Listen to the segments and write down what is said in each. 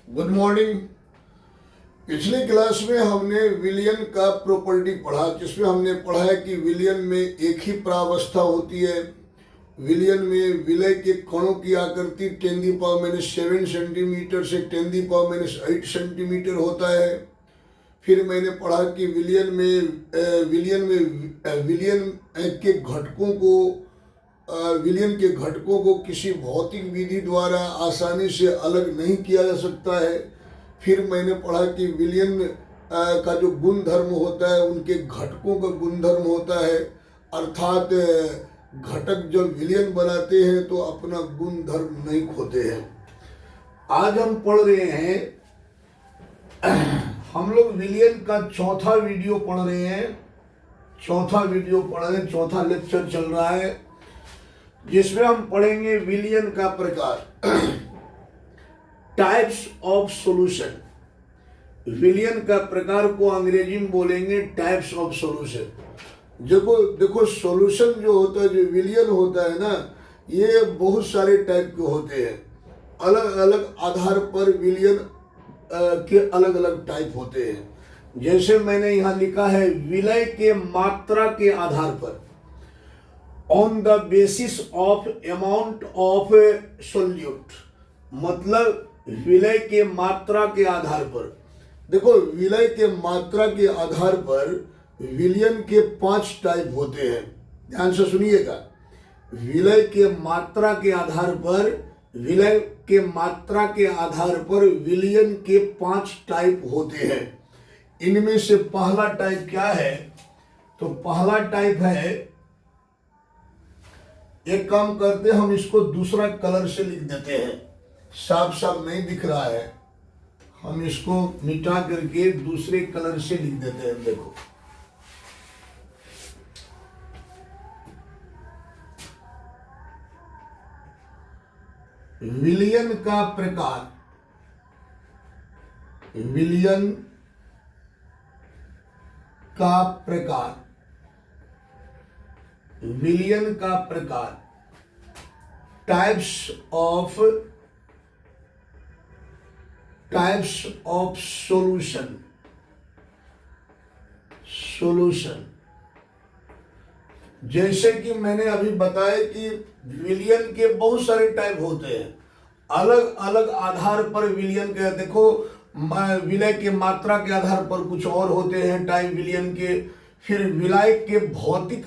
Good morning. पिछले class में हमने विलयन का प्रॉपर्टी पढ़ा, जिसमें हमने पढ़ा है कि विलयन में एक ही प्रावस्था होती है। विलयन में विलय के कणों की आकृति 10⁻⁷ सेंटीमीटर से 10⁻⁸ सेंटीमीटर होता है। फिर मैंने पढ़ा कि विलयन के घटकों को किसी भौतिक विधि द्वारा आसानी से अलग नहीं किया जा सकता है। फिर मैंने पढ़ा कि विलयन का जो गुणधर्म होता है, उनके घटकों का गुणधर्म होता है, अर्थात घटक जब विलयन बनाते हैं तो अपना गुणधर्म नहीं खोते हैं। आज हम पढ़ रहे हैं, हम लोग विलयन का चौथा वीडियो पढ़ रहे हैं। चौथा लेक्चर चल रहा है, जिसमें हम पढ़ेंगे विलयन का प्रकार, टाइप्स ऑफ सॉल्यूशन। विलयन का प्रकार को अंग्रेजी में बोलेंगे टाइप्स ऑफ सॉल्यूशन। देखो सॉल्यूशन जो होता है, जो विलयन होता है ना, ये बहुत सारे टाइप के होते हैं। अलग अलग आधार पर विलयन के अलग अलग टाइप होते हैं। जैसे मैंने यहाँ लिखा है, विलय के मात्रा के आधार पर, on the basis of amount of solute, मतलब विलय के मात्रा के आधार पर। देखो, विलय के मात्रा के आधार पर विलयन के 5 टाइप होते हैं। ध्यान से सुनिएगा। विलय के मात्रा के आधार पर विलयन के 5 टाइप होते हैं। इनमें से पहला टाइप क्या है? तो पहला टाइप है, एक काम करते हैं, हम इसको दूसरा कलर से लिख देते हैं। साफ साफ नहीं दिख रहा है, हम इसको मिटा करके दूसरे कलर से लिख देते हैं। देखो, विलयन का प्रकार, विलयन का प्रकार, विलयन का प्रकार, टाइप्स ऑफ सॉल्यूशन। जैसे कि मैंने अभी बताया कि विलयन के बहुत सारे टाइप होते हैं। अलग अलग आधार पर विलयन के, देखो, विलय के मात्रा के आधार पर कुछ और होते हैं टाइप विलयन के। फिर विलय के भौतिक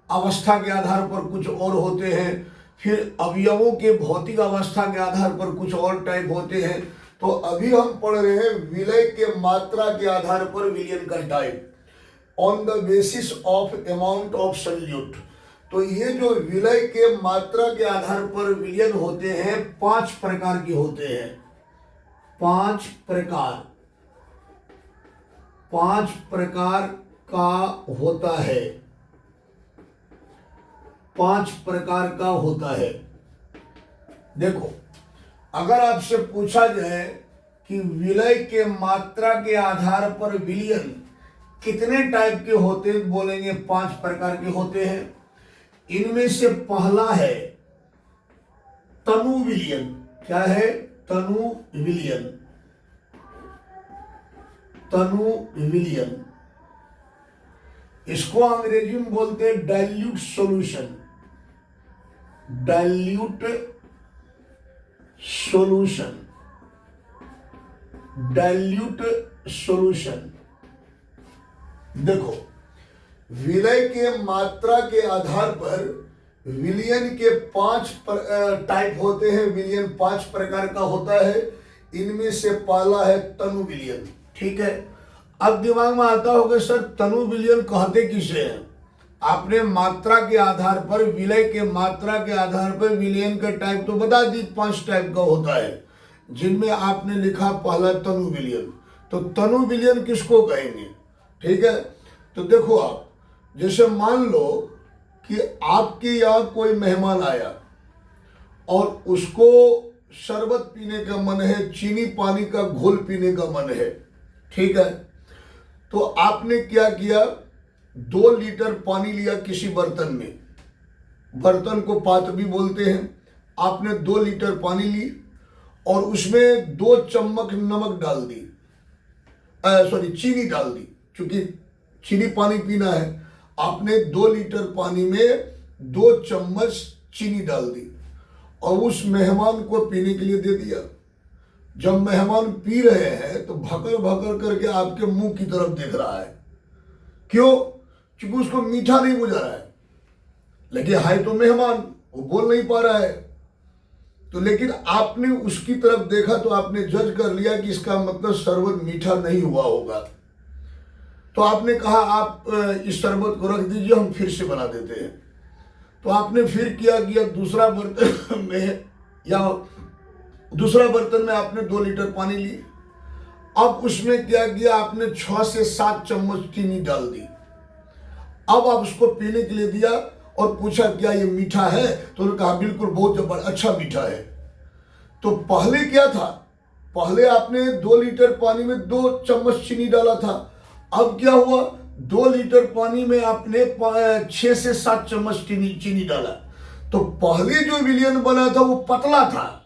अवस्था के आधार पर कुछ और होते हैं। फिर अवयवों के भौतिक अवस्था के आधार पर कुछ और टाइप होते हैं। तो अभी हम पढ़ रहे हैं विलय के मात्रा के आधार पर विलयन का type, on the basis of amount of solute. तो ये जो विलय के मात्रा के आधार पर विलयन होते हैं, 5 प्रकार के होते हैं। 5 प्रकार का होता है। 5 प्रकार का होता है। देखो, अगर आपसे पूछा जाए कि विलय के मात्रा के आधार पर विलयन कितने टाइप के होते हैं, बोलेंगे 5 प्रकार के होते हैं। इनमें से पहला है तनु विलयन। क्या है? तनु विलयन। इसको अंग्रेजी में बोलते हैं डाइल्यूट सॉल्यूशन। Dilute solution. देखो, विलय के मात्रा के आधार पर विलयन के 5 टाइप होते हैं। विलयन 5 प्रकार का होता है। इनमें से पहला है तनु विलयन। ठीक है, अब दिमाग में आता होगा, सर तनु विलयन कहते किसे हैं? आपने मात्रा के आधार पर, विलय के मात्रा के आधार पर विलयन का टाइप तो बता दी, 5 टाइप का होता है, जिनमें आपने लिखा पहला तनु विलयन। तो तनु विलयन किसको कहेंगे? ठीक है, तो देखो, आप जैसे मान लो कि आपके यहाँ कोई मेहमान आया और उसको शरबत पीने का मन है, चीनी पानी का घोल पीने का मन है। ठीक है, तो आपने क्या किया, 2 लीटर पानी लिया किसी बर्तन में, बर्तन को पात्र भी बोलते हैं। आपने 2 लीटर पानी ली और उसमें 2 चम्मच नमक डाल दी, सॉरी चीनी डाल दी, क्योंकि चीनी पानी पीना है। आपने 2 लीटर पानी में 2 चम्मच चीनी डाल दी और उस मेहमान को पीने के लिए दे दिया। जब मेहमान पी रहे हैं तो भकर भकर करके आपके मुंह की तरफ देख रहा है। क्यों? क्योंकि उसको मीठा नहीं बुझा रहा है, लेकिन है तो मेहमान, वो बोल नहीं पा रहा है। तो लेकिन आपने उसकी तरफ देखा तो आपने जज कर लिया कि इसका मतलब शरबत मीठा नहीं हुआ होगा। तो आपने कहा आप इस शरबत को रख दीजिए, हम फिर से बना देते हैं। तो आपने फिर क्या किया, दूसरा बर्तन में आपने 2 लीटर पानी ली। अब उसमें क्या किया, आपने 6 से 7 चम्मच चीनी डाल दी। अब आप उसको पीने के लिए दिया और पूछा क्या ये मीठा है? तो उन्होंने कहा बिल्कुल, बहुत जबरदस्त, अच्छा मीठा है। तो पहले क्या था, पहले आपने 2 लीटर पानी में 2 चम्मच चीनी डाला था। अब क्या हुआ, 2 लीटर पानी में आपने 6 से 7 चम्मच चीनी डाला। तो पहले जो विलियन बना था वो पतला था,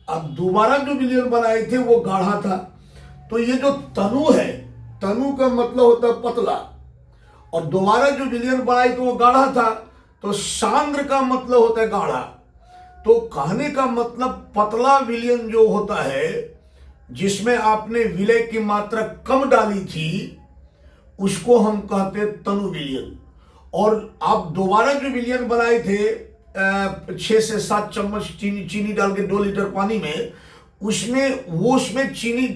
अब दोबारा जो विलियन बनाए थे वो गाढ़ा था। तो ये जो तनु है, तनु का मतलब होता है पतला, और दोबारा जो विलियन बनाई तो वो गाढ़ा था। तो सांद्र का मतलब होता है गाढ़ा। तो कहने का मतलब पतला विलियन जो होता है, जिसमें आपने विलय की मात्रा कम डाली थी, उसको हम कहते हैं तनु विलियन। और आप दोबारा जो विलियन बनाए थे 6 से 7 चम्मच चीनी डाल के 2 लीटर पानी में, उसमें चीनी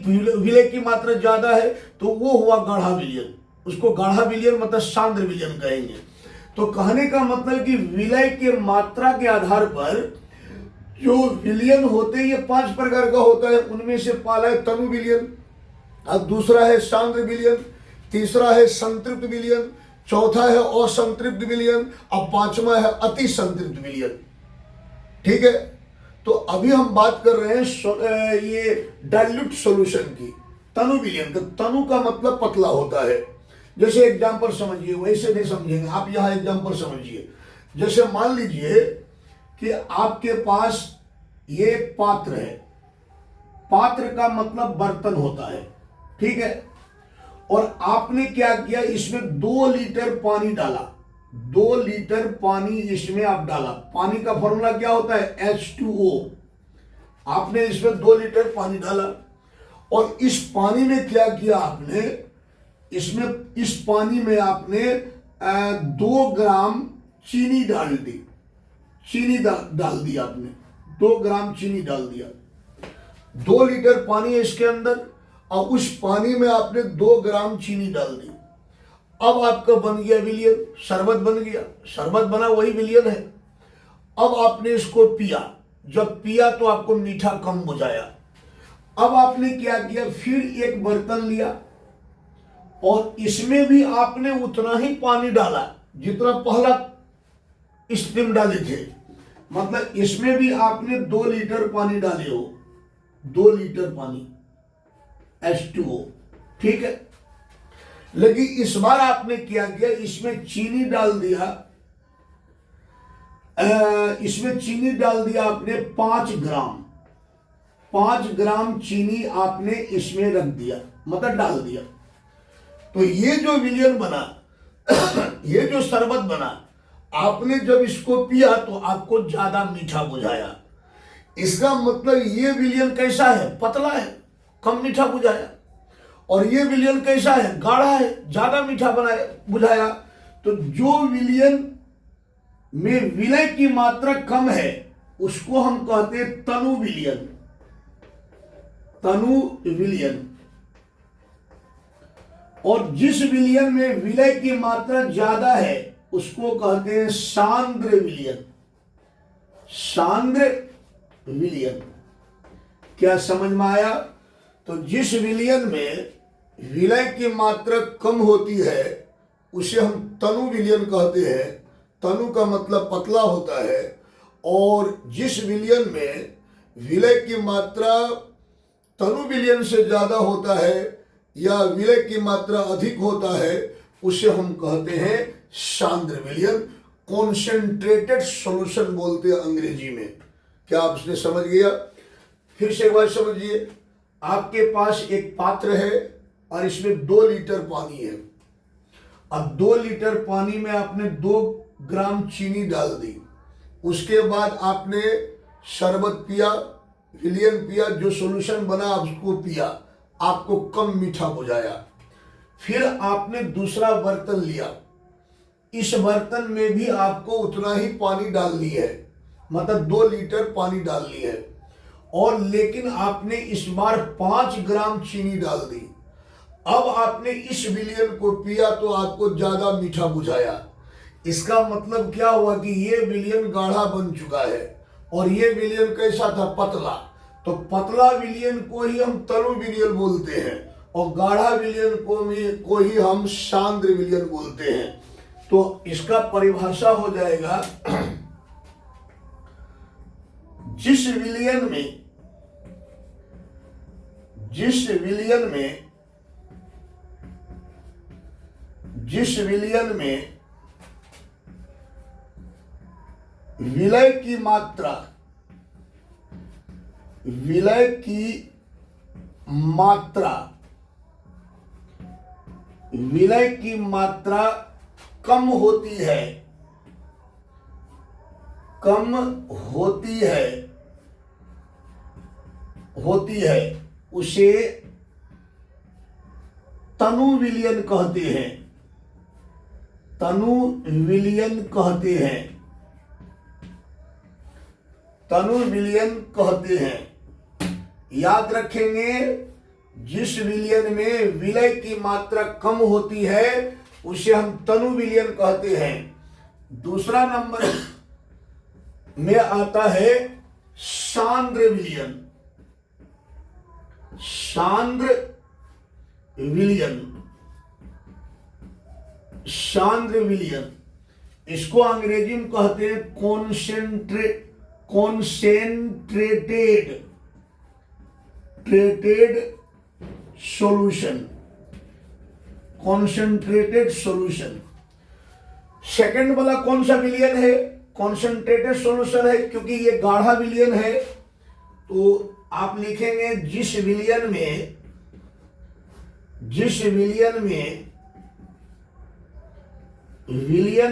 विलय की मात्रा ज्यादा है, तो वो हुआ गाढ़ा विलियन। उसको गाढ़ा विलियन मतलब सांद्र विलियन कहेंगे। तो कहने का मतलब कि विलय के मात्रा के आधार पर जो विलियन होते हैं, ये 5 प्रकार का होता है। उनमें से पहला है तनु विलियन, अब दूसरा है सांद्र विलियन, तीसरा है संतृप्त विलियन, चौथा है असंतृप्त विलियन, अब 5वां है अति संतृप्त विलियन। ठीक है, तो अभी हम बात कर रहे हैं ये डाइल्यूट सॉल्यूशन की, तनु विलियन का। तनु का मतलब पतला होता है। जैसे एग्जाम्पल समझिए, वैसे नहीं समझेंगे आप, यहां एग्जाम्पल समझिए। जैसे मान लीजिए कि आपके पास ये पात्र है, पात्र का मतलब बर्तन होता है, ठीक है। और आपने क्या किया, इसमें 2 लीटर पानी डाला, 2 लीटर पानी इसमें आप डाला। पानी का फॉर्मूला क्या होता है, H2O। आपने इसमें 2 लीटर पानी डाला और इस पानी में क्या किया आपने, इस पानी में आपने 2 ग्राम चीनी डाल दी, चीनी डाल दी आपने, 2 ग्राम चीनी डाल दिया। 2 लीटर पानी है इसके अंदर और उस पानी में आपने 2 ग्राम चीनी डाल दी। अब आपका बन गया विलियन, शरबत बन गया। शरबत बना वही विलियन है। अब आपने इसको पिया, जब पिया तो आपको मीठा कम बुझाया। अब आपने क्या किया, फिर एक बर्तन लिया और इसमें भी आपने उतना ही पानी डाला जितना पहला स्टीम डाले थे। मतलब इसमें भी आपने 2 लीटर पानी डाले हो, 2 लीटर पानी H2O, ठीक है। लेकिन इस बार आपने क्या किया, इसमें चीनी डाल दिया, इसमें चीनी डाल दिया आपने 5 ग्राम, 5 ग्राम चीनी आपने इसमें रख दिया, मतलब डाल दिया। तो ये जो विलियन बना ये जो शरबत बना, आपने जब इसको पिया तो आपको ज्यादा मीठा बुझाया। इसका मतलब ये विलियन कैसा है, पतला है, कम मीठा बुझाया। और ये विलियन कैसा है, गाढ़ा है, ज्यादा मीठा बुझाया। तो जो विलियन में विलय की मात्रा कम है उसको हम कहते हैं तनु विलियन, तनु विलियन। और जिस विलियन में विलय की मात्रा ज्यादा है उसको कहते हैं सांद्र विलियन, सांद्र विलियन। क्या समझ में आया? तो जिस विलियन में विलय की मात्रा कम होती है उसे हम तनु विलियन कहते हैं। तनु का मतलब पतला होता है। और जिस विलियन में विलय की मात्रा तनु विलियन से ज्यादा होता है या विलय की मात्रा अधिक होता है उसे हम कहते हैं सांद्र विलियन। कॉन्सेंट्रेटेड सॉल्यूशन बोलते हैं अंग्रेजी में। क्या आप इसने समझ गया? फिर से एक बार समझिए, आपके पास एक पात्र है और इसमें 2 लीटर पानी है। अब 2 लीटर पानी में आपने 2 ग्राम चीनी डाल दी। उसके बाद आपने शरबत पिया, विलियन पिया, जो सॉल्यूशन बना उसको पिया, आपको कम मीठा बुझाया। फिर आपने दूसरा बर्तन लिया, इस बर्तन में भी आपको उतना ही पानी डालनी है, मतलब 2 लीटर पानी डालनी है, और लेकिन आपने इस बार 5 ग्राम चीनी डाल दी। अब आपने इस विलियन को पिया तो आपको ज्यादा मीठा बुझाया। इसका मतलब क्या हुआ कि ये विलियन गाढ़ा बन चुका है, और ये विलियन कैसा था? पतला। तो पतला विलियन को ही हम तनु विलियन बोलते हैं, और गाढ़ा विलियन को ही हम सांद्र विलियन बोलते हैं। तो इसका परिभाषा हो जाएगा, जिस विलियन में विलय की मात्रा कम होती है उसे तनु विलियन कहते हैं। याद रखेंगे, जिस विलियन में विलय की मात्रा कम होती है उसे हम तनु विलियन कहते हैं। दूसरा नंबर में आता है सांद्र विलियन। इसको अंग्रेजी में कहते हैं कॉन्सेंट्रेटेड सॉल्यूशन। सेकंड वाला कौन सा विलियन है? कॉन्सेंट्रेटेड सॉल्यूशन है, क्योंकि ये गाढ़ा विलियन है। तो आप लिखेंगे, जिस विलियन में विलय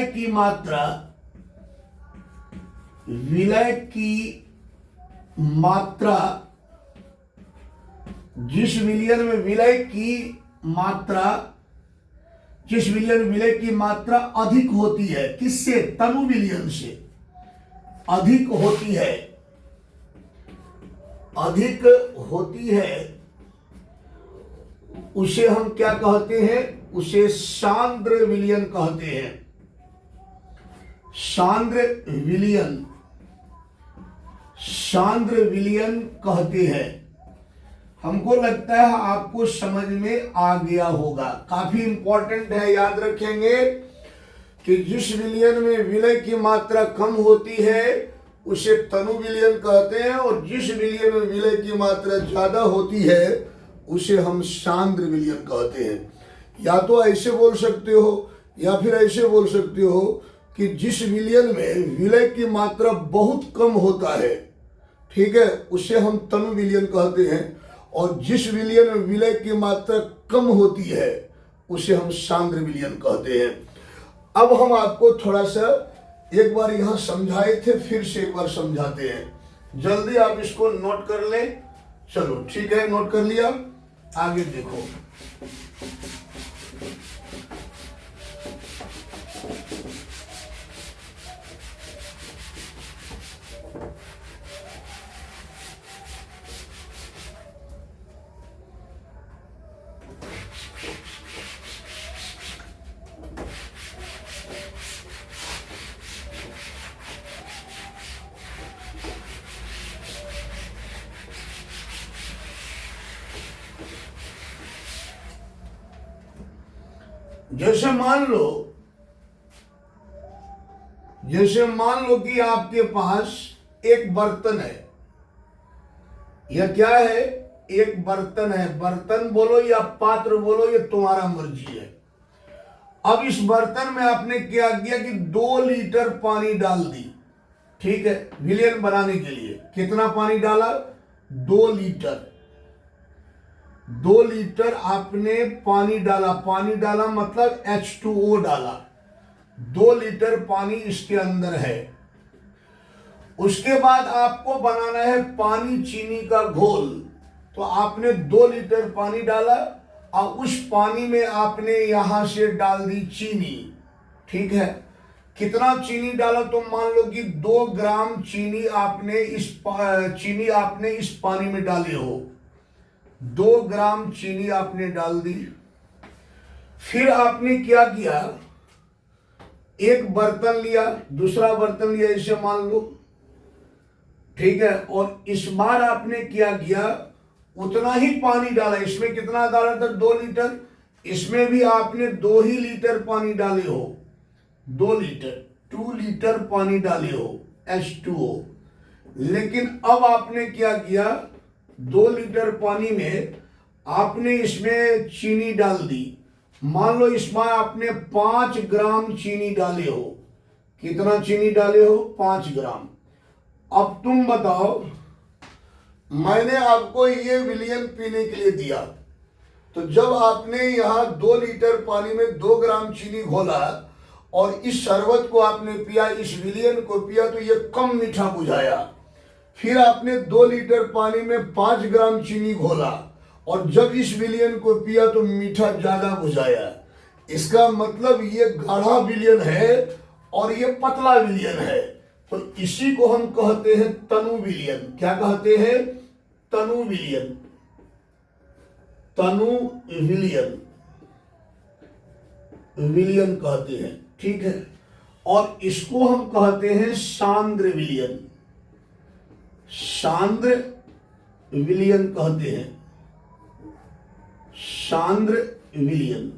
की मात्रा जिस विलियन में विलय की मात्रा अधिक होती है, किससे? तनु विलियन से अधिक होती है, उसे हम क्या कहते हैं? उसे सांद्र विलियन कहते हैं। सांद्र विलियन कहते हैं। हमको लगता है आपको समझ में आ गया होगा। काफी इंपॉर्टेंट है, याद रखेंगे कि जिस विलियन में विलय की मात्रा कम होती है उसे तनु विलियन कहते हैं, और जिस विलियन में विलय की मात्रा ज्यादा होती है उसे हम सांद्र विलियन कहते हैं। या तो ऐसे बोल सकते हो या फिर ऐसे बोल सकते हो कि जिस विलियन में विलय की मात्रा बहुत कम होता है, ठीक है, उसे हम तनु विलियन कहते हैं, और जिस विलियन में विलय की मात्रा कम होती है उसे हम सांद्र विलियन कहते हैं। अब हम आपको थोड़ा सा एक बार यहां समझाए थे, फिर से एक बार समझाते हैं। जल्दी आप इसको नोट कर लें। चलो ठीक है, नोट कर लिया, आगे देखो। जैसे मान लो कि आपके पास एक बर्तन है। यह क्या है? एक बर्तन है। बर्तन बोलो या पात्र बोलो, ये तुम्हारा मर्जी है। अब इस बर्तन में आपने क्या किया कि 2 लीटर पानी डाल दी। ठीक है, विलियन बनाने के लिए कितना पानी डाला? 2 लीटर। 2 लीटर आपने पानी डाला, पानी डाला मतलब H2O डाला। 2 लीटर पानी इसके अंदर है। उसके बाद आपको बनाना है पानी चीनी का घोल। तो आपने 2 लीटर पानी डाला और उस पानी में आपने यहां से डाल दी चीनी। ठीक है, कितना चीनी डाला? तो मान लो कि 2 ग्राम चीनी आपने इस पानी में डाली हो। 2 ग्राम चीनी आपने डाल दी। फिर आपने क्या किया? एक बर्तन लिया, दूसरा बर्तन लिया, इसे मान लो, ठीक है, और इस बार आपने क्या किया? उतना ही पानी डाला। इसमें कितना डाला था? 2 लीटर। इसमें भी आपने 2 ही लीटर पानी डाले हो। 2 लीटर, 2 लीटर पानी डाले हो H2O। लेकिन अब आपने क्या किया? 2 लीटर पानी में आपने इसमें चीनी डाल दी। मान लो इसमें आपने 5 ग्राम चीनी डाले हो। कितना चीनी डाले हो? 5 ग्राम। अब तुम बताओ, मैंने आपको ये विलियन पीने के लिए दिया, तो जब आपने यहां 2 लीटर पानी में 2 ग्राम चीनी घोला और इस शरबत को आपने पिया, इस विलियन को पिया, तो ये कम मीठा बुझाया। फिर आपने 2 लीटर पानी में 5 ग्राम चीनी घोला और जब इस विलियन को पिया तो मीठा ज्यादा बुझाया। इसका मतलब ये गाढ़ा विलियन है और ये पतला विलियन है। तो इसी को हम कहते हैं तनु विलियन। क्या कहते हैं? तनु विलियन। तनु विलियन, विलियन कहते हैं। ठीक है, और इसको हम कहते हैं सांद्र विलियन। सांद्र विलियन कहते हैं, सांद्र विलियन।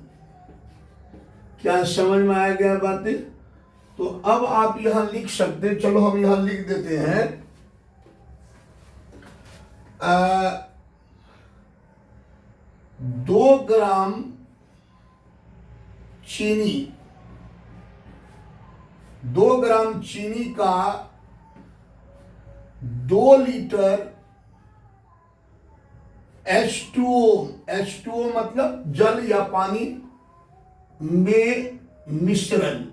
क्या समझ में आ गया बातें? तो अब आप यहां लिख सकते, चलो हम यहां लिख देते हैं 2 ग्राम चीनी, 2 ग्राम चीनी का 2 लीटर H2O मतलब जल या पानी में मिश्रण।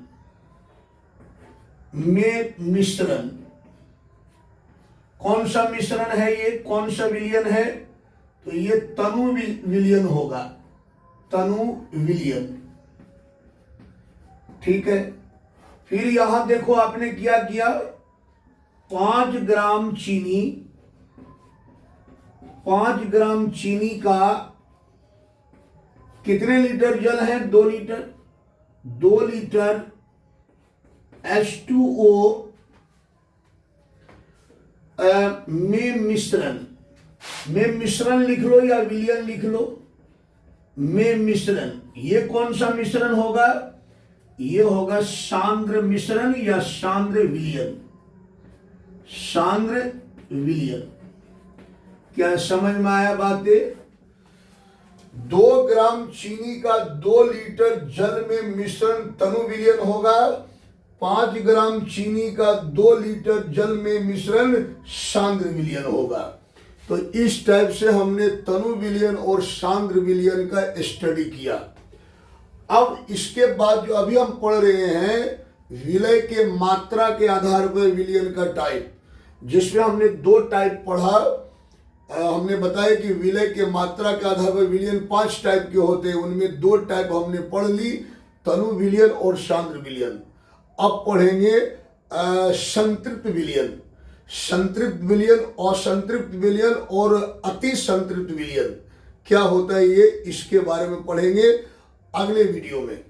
कौन सा मिश्रण है ये? कौन सा विलियन है? तो ये तनु विलियन होगा, तनु विलियन। ठीक है, फिर यहां देखो आपने क्या किया? 5 ग्राम चीनी, 5 ग्राम चीनी का कितने लीटर जल है? 2 लीटर। 2 लीटर H2O में मिश्रण लिख लो या विलियन लिख लो, में मिश्रण। ये कौन सा मिश्रण होगा? ये होगा सांद्र मिश्रण या सांद्र विलियन। सांद्र विलियन। क्या समझ में आया बातें? 2 ग्राम चीनी का 2 लीटर जल में मिश्रण तनु विलियन होगा। 5 ग्राम चीनी का 2 लीटर जल में मिश्रण सांद्र विलियन होगा। तो इस टाइप से हमने तनु विलियन और सांद्र विलियन का स्टडी किया। अब इसके बाद जो अभी हम पढ़ रहे हैं विलय के मात्रा के आधार पर विलियन का टाइप, जिसमें हमने 2 टाइप पढ़ा। हमने बताया कि विलय के मात्रा के आधार पर विलियन 5 टाइप के होते हैं, उनमें 2 टाइप हमने पढ़ ली, तनु विलियन और सांद्र विलियन। अब पढ़ेंगे संतृप्त विलियन। संतृप्त विलियन, असंतृप्त विलियन और अति संतृप्त विलियन क्या होता है, ये इसके बारे में पढ़ेंगे अगले वीडियो में।